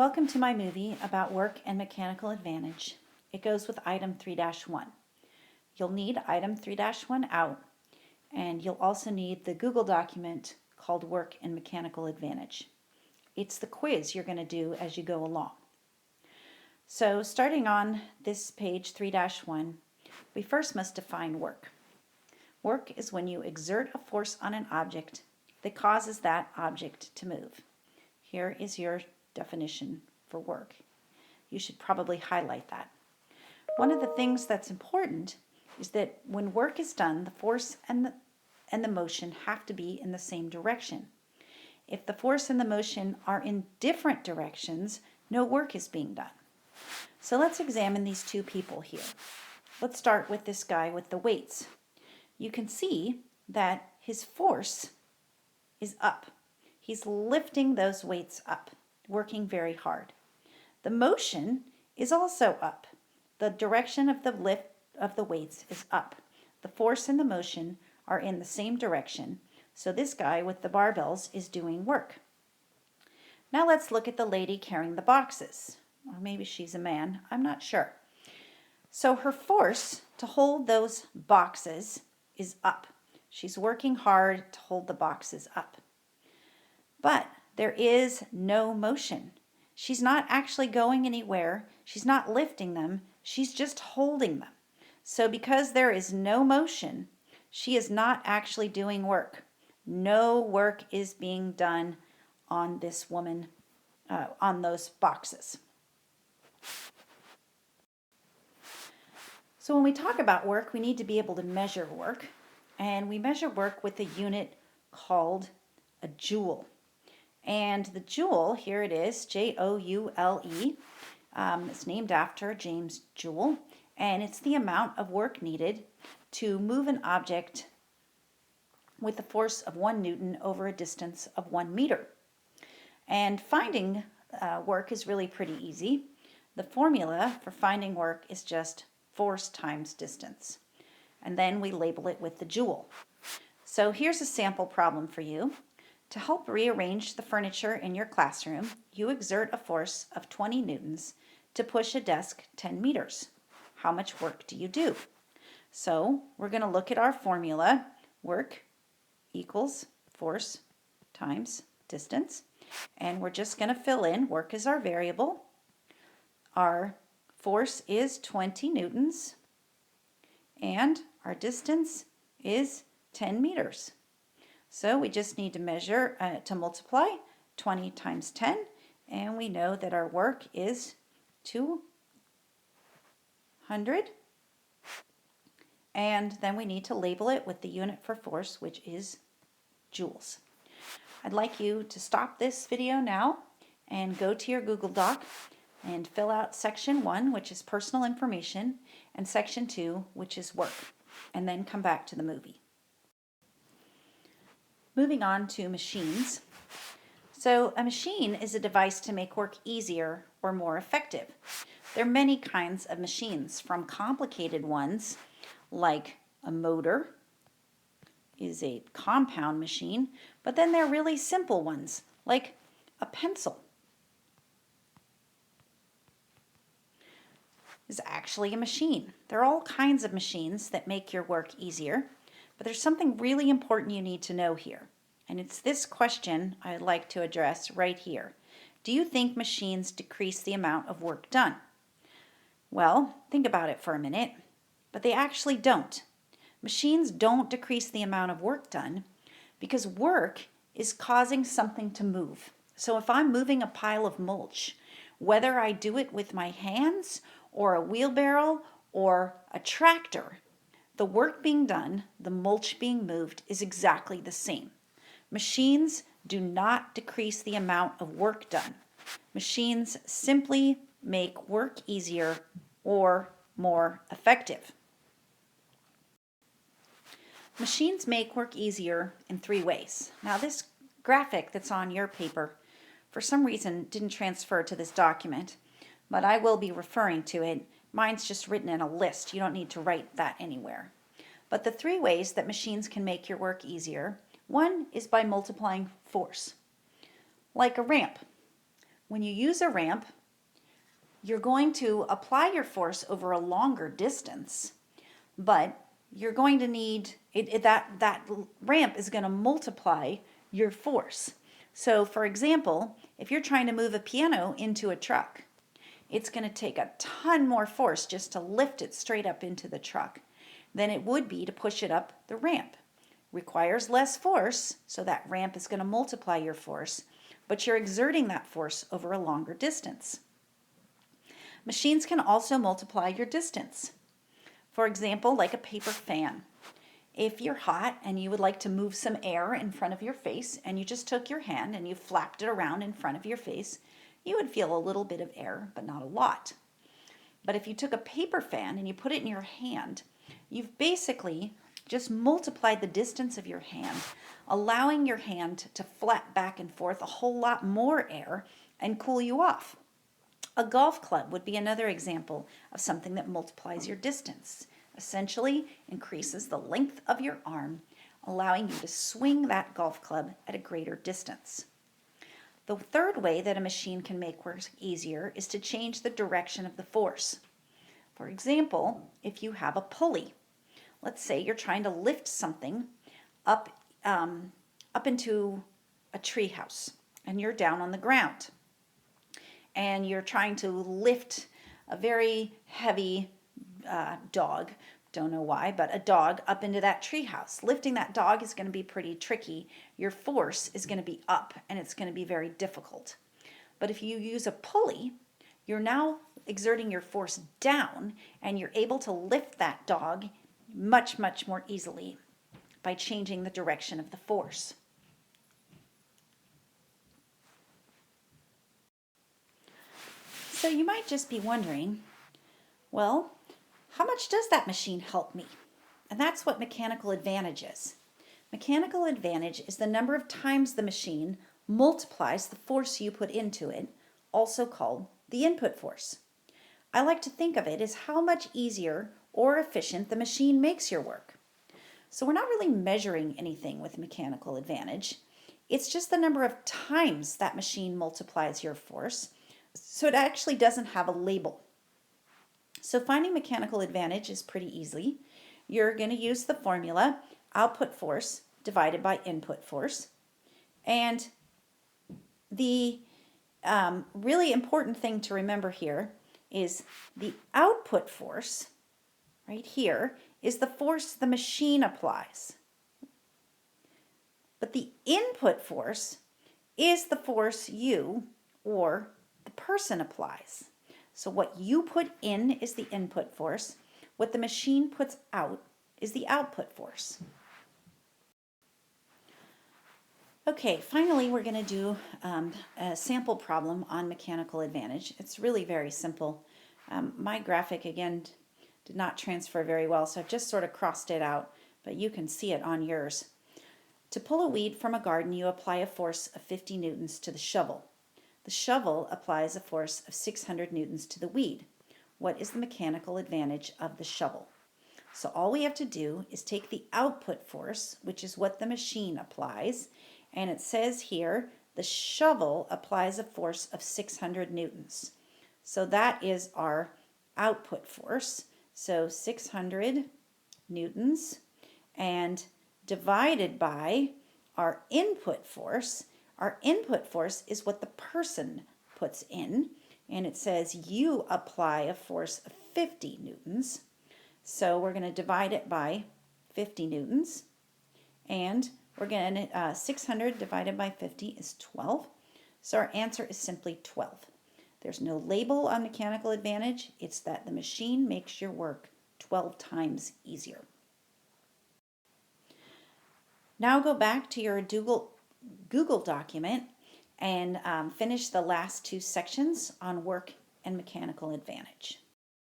Welcome to my movie about work and mechanical advantage. It goes with item 3-1. You'll need item 3-1 out, and you'll also need the Google document called Work and Mechanical Advantage. It's the quiz you're going to do as you go along. So starting on this page 3-1, we first must define work. Work is when you exert a force on an object that causes that object to move. Here is your definition for work. You should probably highlight that. One of the things that's important is that when work is done, the force and the motion have to be in the same direction. If the force and the motion are in different directions, no work is being done. So let's examine these two people here. Let's start with this guy with the weights. You can see that his force is up. He's lifting those weights up, working very hard. The motion is also up. The direction of the lift of the weights is up. The force and the motion are in the same direction. So this guy with the barbells is doing work. Now let's look at the lady carrying the boxes. Or maybe she's a man, I'm not sure. So her force to hold those boxes is up. She's working hard to hold the boxes up. But there is no motion. She's not actually going anywhere. She's not lifting them. She's just holding them. So because there is no motion, she is not actually doing work. No work is being done on this woman, on those boxes. So when we talk about work, we need to be able to measure work. And we measure work with a unit called a joule. And the joule, here it is, Joule. It's named after James Joule, and it's the amount of work needed to move an object with a force of 1 Newton over a distance of 1 meter. And finding work is really pretty easy. The formula for finding work is just force times distance. And then we label it with the joule. So here's a sample problem for you. To help rearrange the furniture in your classroom, you exert a force of 20 newtons to push a desk 10 meters. How much work do you do? So we're going to look at our formula. Work equals force times distance. And we're just going to fill in work as our variable. Our force is 20 newtons. And our distance is 10 meters. So we just need to measure, to multiply 20 times 10, and we know that our work is 200. And then we need to label it with the unit for force, which is joules. I'd like you to stop this video now and go to your Google Doc and fill out section 1, which is personal information, and section 2, which is work, and then come back to the movie. Moving on to machines. So a machine is a device to make work easier or more effective. There are many kinds of machines, from complicated ones like a motor is a compound machine, but then there are really simple ones like a pencil is actually a machine. There are all kinds of machines that make your work easier. But there's something really important you need to know here, and it's this question I'd like to address right here. Do you think machines decrease the amount of work done? Well, think about it for a minute, but they actually don't. Machines don't decrease the amount of work done because work is causing something to move. So if I'm moving a pile of mulch, whether I do it with my hands or a wheelbarrow or a tractor, the work being done, the mulch being moved, is exactly the same. Machines do not decrease the amount of work done. Machines simply make work easier or more effective. Machines make work easier in 3 ways. Now this graphic that's on your paper, for some reason, didn't transfer to this document, but I will be referring to it. Mine's just written in a list. You don't need to write that anywhere. But the 3 ways that machines can make your work easier, one is by multiplying force, like a ramp. when you use a ramp, you're going to apply your force over a longer distance, but you're going to need that ramp is going to multiply your force. So for example, if you're trying to move a piano into a truck, it's going to take a ton more force just to lift it straight up into the truck than it would be to push it up the ramp. Requires less force, so that ramp is going to multiply your force, but you're exerting that force over a longer distance. Machines can also multiply your distance. For example, like a paper fan. If you're hot and you would like to move some air in front of your face and you just took your hand and you flapped it around in front of your face, you would feel a little bit of air, but not a lot. But if you took a paper fan and you put it in your hand, you've basically just multiplied the distance of your hand, allowing your hand to flap back and forth a whole lot more air and cool you off. A golf club would be another example of something that multiplies your distance. Essentially increases the length of your arm, allowing you to swing that golf club at a greater distance. The third way that a machine can make work easier is to change the direction of the force. For example, if you have a pulley, let's say you're trying to lift something up into a tree house and you're down on the ground. And you're trying to lift a very heavy dog, don't know why, but a dog up into that tree house. Lifting that dog is going to be pretty tricky. Your force is going to be up and it's going to be very difficult. But if you use a pulley, you're now exerting your force down and you're able to lift that dog much, much more easily by changing the direction of the force. So you might just be wondering, well, how much does that machine help me? And that's what mechanical advantage is. Mechanical advantage is the number of times the machine multiplies the force you put into it, also called the input force. I like to think of it as how much easier or efficient the machine makes your work. So we're not really measuring anything with mechanical advantage. It's just the number of times that machine multiplies your force. So it actually doesn't have a label. So finding mechanical advantage is pretty easy. You're going to use the formula output force divided by input force. And the really important thing to remember here is the output force, right here, is the force the machine applies. But the input force is the force you or the person applies. So what you put in is the input force. What the machine puts out is the output force. Okay, finally we're going to do a sample problem on mechanical advantage. It's really very simple. My graphic, again, did not transfer very well, so I've just sort of crossed it out, but you can see it on yours. To pull a weed from a garden, you apply a force of 50 newtons to the shovel. The shovel applies a force of 600 newtons to the weed. What is the mechanical advantage of the shovel? So all we have to do is take the output force, which is what the machine applies, and it says here the shovel applies a force of 600 newtons. So that is our output force. So 600 newtons and divided by our input force. Our input force is what the person puts in, and it says you apply a force of 50 newtons. So we're going to divide it by 50 newtons, and we're going to 600 divided by 50 is 12. So our answer is simply 12. There's no label on mechanical advantage. It's that the machine makes your work 12 times easier. Now go back to your Google document and finish the last two sections on work and mechanical advantage.